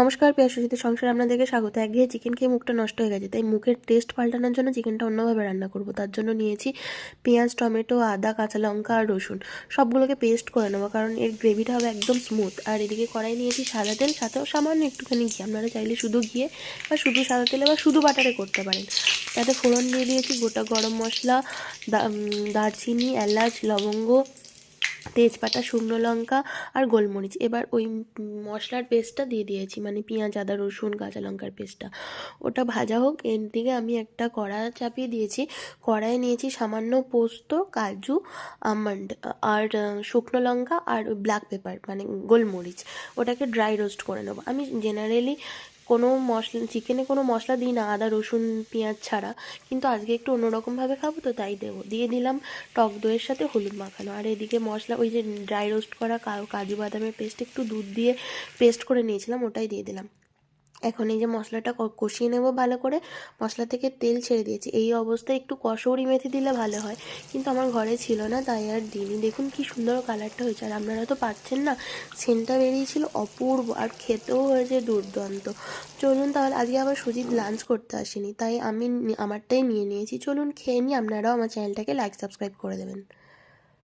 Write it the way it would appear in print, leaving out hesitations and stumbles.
নমস্কার প্রিয় সুচিত্রা সংসারে আপনাদেরকে স্বাগত। একঘেয়ে চিকেন খেয়ে মুখটা নষ্ট হয়ে গেছে, তাই মুখের টেস্ট পাল্টানোর জন্য চিকেনটা অন্যভাবে রান্না করব। তার জন্য নিয়েছি পেঁয়াজ, টমেটো, আদা, কাঁচা লঙ্কা আর রসুন, সবগুলোকে পেস্ট করে নেবো, কারণ এর গ্রেভিটা হবে একদম স্মুথ। আর এদিকে কড়াই নিয়েছি সাদা তেল, সাথেও সামান্য একটুখানি ঘি। আপনারা চাইলে শুধু ঘিয়ে বা শুধু সাদা তেলে বা শুধু বাটারে করতে পারেন। তাতে ফোড়ন দিয়ে দিয়েছি গোটা গরম মশলা, দারচিনি, এলাচ, লবঙ্গ, তেজপাতা, শুকনো লঙ্কা আর গোলমরিচ। এবার ওই মশলার পেস্টটা দিয়ে দিয়েছি, মানে পেঁয়াজ, আদা, রসুন, কাঁচা লঙ্কার পেস্টটা। ওটা ভাজা হোক। এর দিকে আমি একটা কড়া চাপিয়ে দিয়েছি। কড়াইয়ে নিয়েছি সামান্য পোস্ত, কাজু, আমন্ড আর শুকনো লঙ্কা আর ব্ল্যাক পেপার মানে গোলমরিচ। ওটাকে ড্রাই রোস্ট করে নেবো। আমি জেনারেলি কোনো মশলা, চিকেনে কোনো মশলা দিই না আদা রসুন পেঁয়াজ ছাড়া, কিন্তু আজকে একটু অন্যরকমভাবে খাবো তো তাই দেবো। দিয়ে দিলাম টক দইয়ের সাথে হলুদ মাখানো। আর এদিকে মশলা, ওই যে ড্রাই রোস্ট করা কাজু বাদামের পেস্ট একটু দুধ দিয়ে পেস্ট করে নিয়েছিলাম, ওটাই দিয়ে দিলাম। এখন এই যে মশলাটা কষিয়ে নেব ভালো করে। মশলা থেকে তেল ছেড়ে দিয়েছি। এই অবস্থায় একটু কসৌরি মেথি দিলে ভালো হয়, কিন্তু আমার ঘরে ছিল না তাই আর দিইনি। দেখুন কি সুন্দর কালারটা হয়েছে, আর আপনারা তো পাচ্ছেন না, সেন্টটা বেরিয়েছিল অপূর্ব, আর খেতেও হয়েছে দুর্দান্ত। চলুন তাহলে, আজকে আবার সুজিত লাঞ্চ করতে আসেনি, তাই আমি আমারটাই নিয়ে নিয়েছি। চলুন খেয়ে নিই। আপনারাও আমার চ্যানেলটাকে লাইক সাবস্ক্রাইব করে দেবেন।